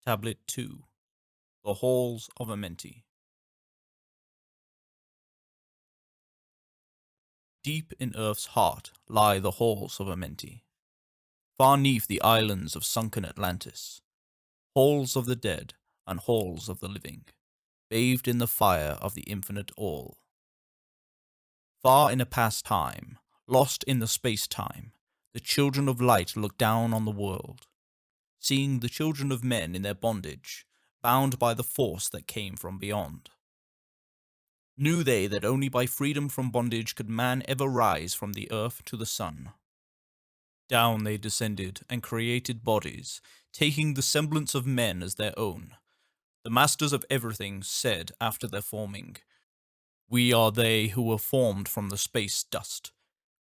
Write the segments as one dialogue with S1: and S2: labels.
S1: Tablet 2. The Halls of Amenti. Deep in Earth's heart lie the halls of Amenti, far neath the islands of sunken Atlantis, halls of the dead and halls of the living, bathed in the fire of the infinite all. Far in a past time, lost in the space-time, the children of light look down on the world, seeing the children of men in their bondage, bound by the force that came from beyond. Knew they that only by freedom from bondage could man ever rise from the earth to the sun. Down they descended and created bodies, taking the semblance of men as their own. The masters of everything said after their forming, "We are they who were formed from the space dust,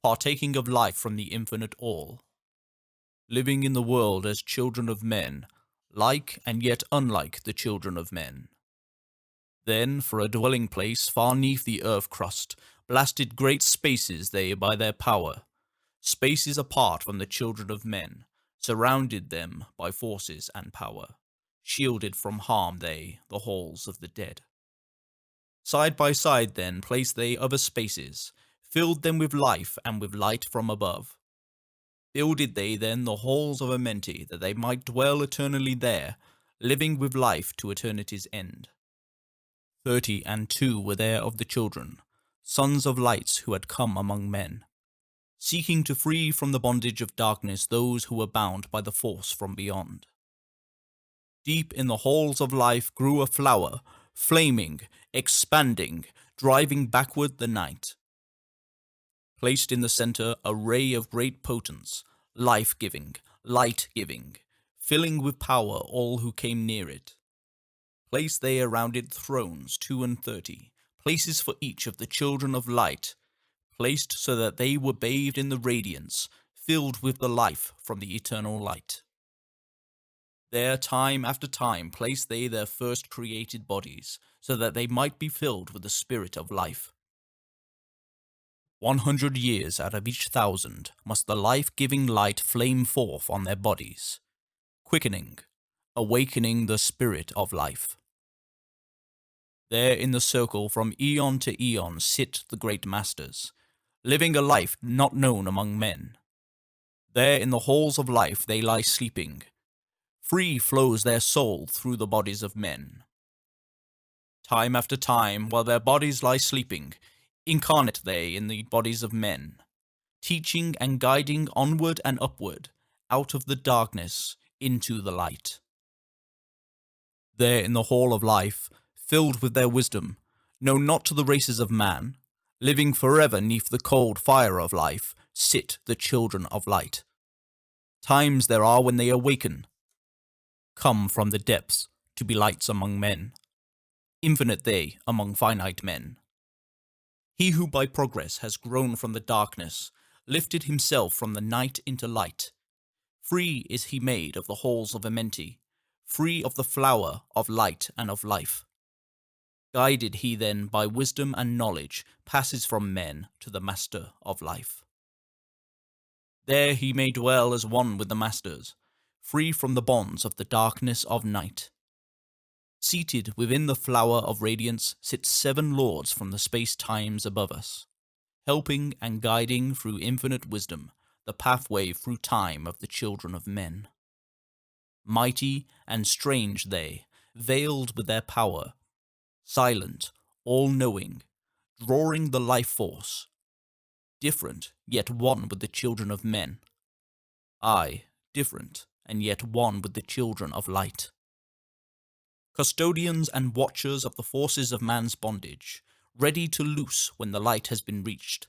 S1: partaking of life from the infinite all, living in the world as children of men, like and yet unlike the children of men." Then, for a dwelling place far neath the earth crust, blasted great spaces they by their power, spaces apart from the children of men, surrounded them by forces and power, shielded from harm they, the halls of the dead. Side by side then placed they other spaces, filled them with life and with light from above. Builded they then the halls of Amenti, that they might dwell eternally there, living with life to eternity's end. 32 were there of the children, sons of lights who had come among men, seeking to free from the bondage of darkness those who were bound by the force from beyond. Deep in the halls of life grew a flower, flaming, expanding, driving backward the night. Placed in the center a ray of great potence, life-giving, light-giving, filling with power all who came near it. Placed they around it thrones 32, places for each of the children of light, placed so that they were bathed in the radiance, filled with the life from the eternal light. There time after time placed they their first created bodies, so that they might be filled with the spirit of life. 100 years out of each 1,000 must the life-giving light flame forth on their bodies, quickening, awakening the spirit of life. There in the circle from eon to eon sit the great masters, living a life not known among men. There in the halls of life they lie sleeping. Free flows their soul through the bodies of men. Time after time, while their bodies lie sleeping, incarnate they in the bodies of men, teaching and guiding onward and upward, out of the darkness into the light. There in the hall of life, filled with their wisdom, known not to the races of man, living forever neath the cold fire of life, sit the children of light. Times there are when they awaken, come from the depths to be lights among men, infinite they among finite men. He who by progress has grown from the darkness, lifted himself from the night into light. Free is he made of the halls of Amenti, free of the flower of light and of life. Guided he then by wisdom and knowledge, passes from men to the master of life. There he may dwell as one with the masters, free from the bonds of the darkness of night. Seated within the flower of radiance sit 7 lords from the space-times above us, helping and guiding through infinite wisdom the pathway through time of the children of men. Mighty and strange they, veiled with their power, silent, all-knowing, drawing the life force, different yet one with the children of men. Aye, different and yet one with the children of light. Custodians and watchers of the forces of man's bondage, ready to loose when the light has been reached.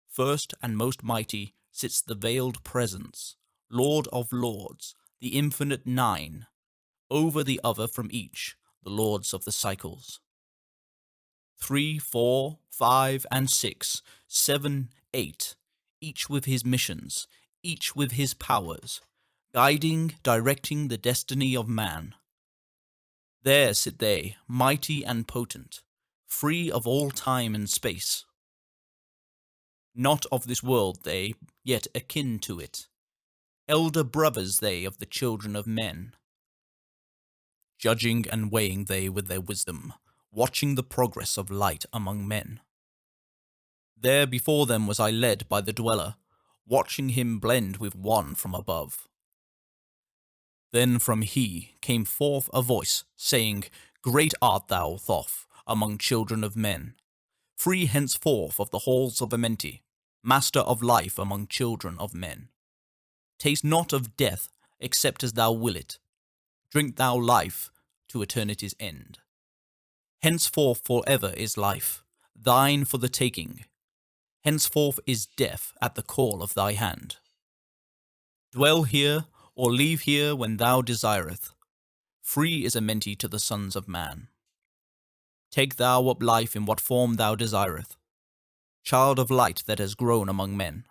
S1: First and most mighty sits the veiled presence, Lord of Lords, the infinite 9, over the other from each, the lords of the cycles. 3, 4, 5, and 6, 7, 8, each with his missions, each with his powers, guiding, directing the destiny of man. There sit they, mighty and potent, free of all time and space. Not of this world they, yet akin to it. Elder brothers they of the children of men. Judging and weighing they with their wisdom, watching the progress of light among men. There before them was I led by the dweller, watching him blend with one from above. Then from he came forth a voice, saying, Great art thou, Thoth, among children of men, free henceforth of the halls of Amenti, master of life among children of men. Taste not of death, except as thou will it. Drink thou life to eternity's end. Henceforth forever is life, thine for the taking. Henceforth is death at the call of thy hand. Dwell here, or leave here when thou desireth. Free is Amenti to the sons of man. Take thou up life in what form thou desireth. Child of light that has grown among men.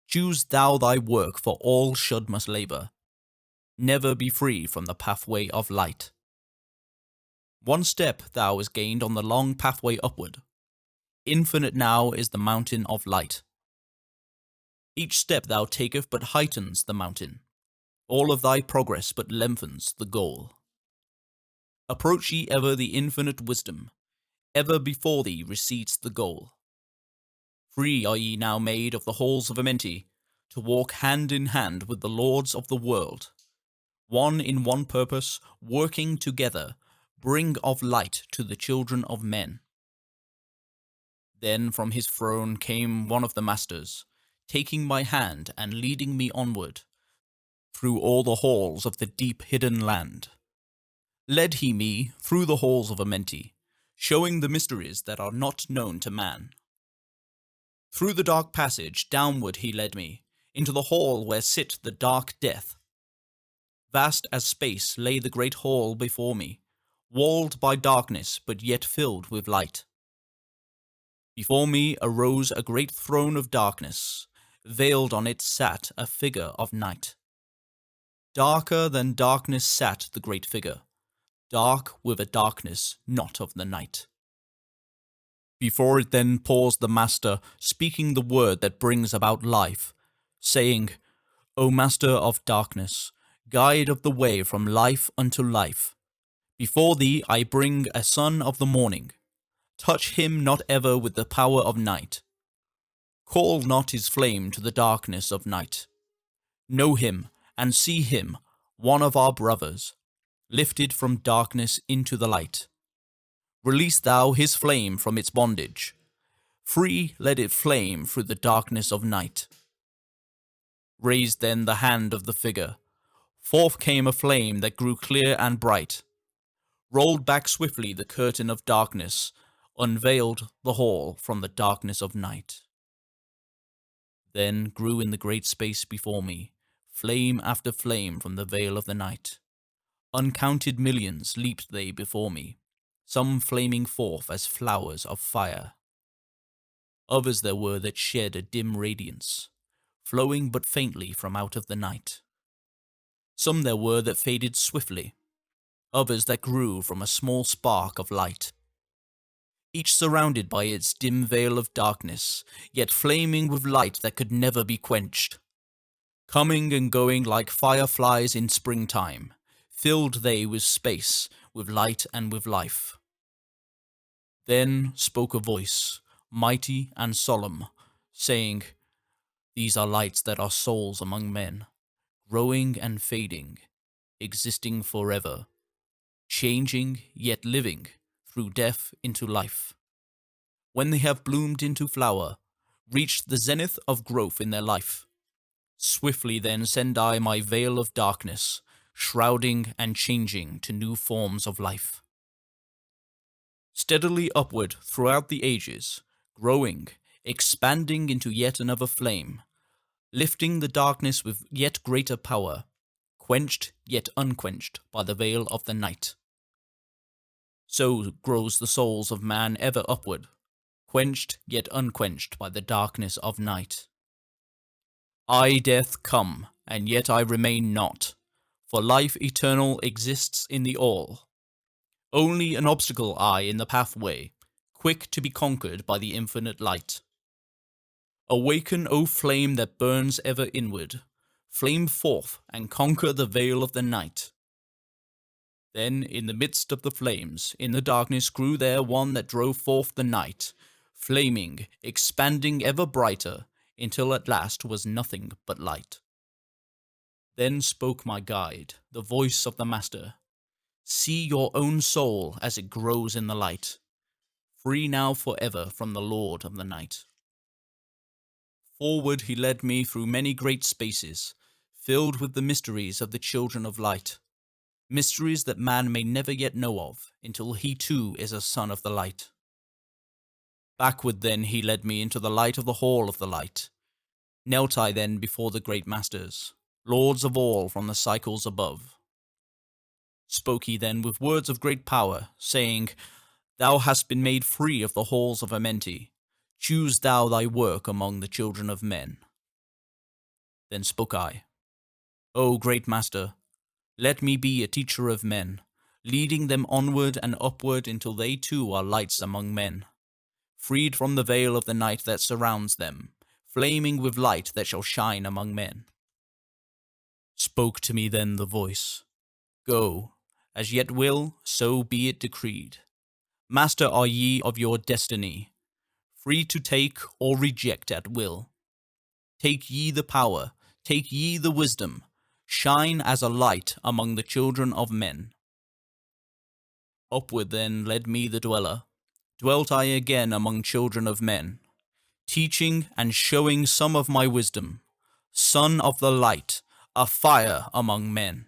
S1: Choose thou thy work, for all should must labour. Never be free from the pathway of light. One step thou hast gained on the long pathway upward. Infinite now is the mountain of light. Each step thou taketh but heightens the mountain. All of thy progress but lengthens the goal. Approach ye ever the infinite wisdom. Ever before thee recedes the goal. Free are ye now made of the halls of Amenti, to walk hand in hand with the lords of the world. One in one purpose, working together, bring of light to the children of men. Then from his throne came one of the masters, taking my hand and leading me onward, through all the halls of the deep hidden land. Led he me through the halls of Amenti, showing the mysteries that are not known to man. Through the dark passage downward he led me, into the hall where sit the dark death. Vast as space lay the great hall before me, walled by darkness but yet filled with light. Before me arose a great throne of darkness, veiled on it sat a figure of night. Darker than darkness sat the great figure, dark with a darkness not of the night. Before it then paused the Master, speaking the word that brings about life, saying, O Master of darkness, guide of the way from life unto life, before thee I bring a son of the morning. Touch him not ever with the power of night. Call not his flame to the darkness of night. Know him and see him, one of our brothers, lifted from darkness into the light. Release thou his flame from its bondage. Free let it flame through the darkness of night. Raised then the hand of the figure. Forth came a flame that grew clear and bright. Rolled back swiftly the curtain of darkness, unveiled the hall from the darkness of night. Then grew in the great space before me, flame after flame from the veil of the night. Uncounted millions leaped they before me, some flaming forth as flowers of fire. Others there were that shed a dim radiance, flowing but faintly from out of the night. Some there were that faded swiftly, others that grew from a small spark of light. Each surrounded by its dim veil of darkness, yet flaming with light that could never be quenched. Coming and going like fireflies in springtime, filled they with space, with light and with life. Then spoke a voice, mighty and solemn, saying, These are lights that are souls among men, growing and fading, existing forever, changing yet living through death into life. When they have bloomed into flower, reached the zenith of growth in their life, swiftly then send I my veil of darkness, shrouding and changing to new forms of life. Steadily upward throughout the ages, growing, expanding into yet another flame, lifting the darkness with yet greater power, quenched yet unquenched by the veil of the night. So grows the souls of man ever upward, quenched yet unquenched by the darkness of night. I, death, come, and yet I remain not, for life eternal exists in the all. Only an obstacle I in the pathway, quick to be conquered by the infinite light. Awaken, O flame that burns ever inward, flame forth and conquer the veil of the night. Then in the midst of the flames, in the darkness grew there one that drove forth the night, flaming, expanding ever brighter, until at last was nothing but light. Then spoke my guide, the voice of the Master. See your own soul as it grows in the light, free now forever from the Lord of the night. Forward he led me through many great spaces, filled with the mysteries of the children of light, mysteries that man may never yet know of, until he too is a son of the light. Backward then he led me into the light of the hall of the light. Knelt I then before the great masters, lords of all from the cycles above. Spoke he then with words of great power, saying, Thou hast been made free of the halls of Amenti. Choose thou thy work among the children of men. Then spoke I, O great master, let me be a teacher of men, leading them onward and upward until they too are lights among men, freed from the veil of the night that surrounds them, flaming with light that shall shine among men. Spoke to me then the voice, Go, as yet will, so be it decreed. Master are ye of your destiny, free to take or reject at will. Take ye the power, take ye the wisdom, shine as a light among the children of men. Upward then led me the dweller, dwelt I again among children of men, teaching and showing some of my wisdom, son of the light, a fire among men.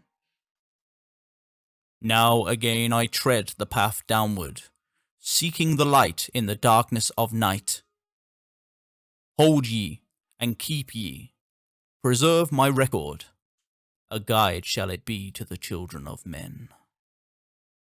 S1: Now again I tread the path downward, seeking the light in the darkness of night. Hold ye, and keep ye, preserve my record, a guide shall it be to the children of men.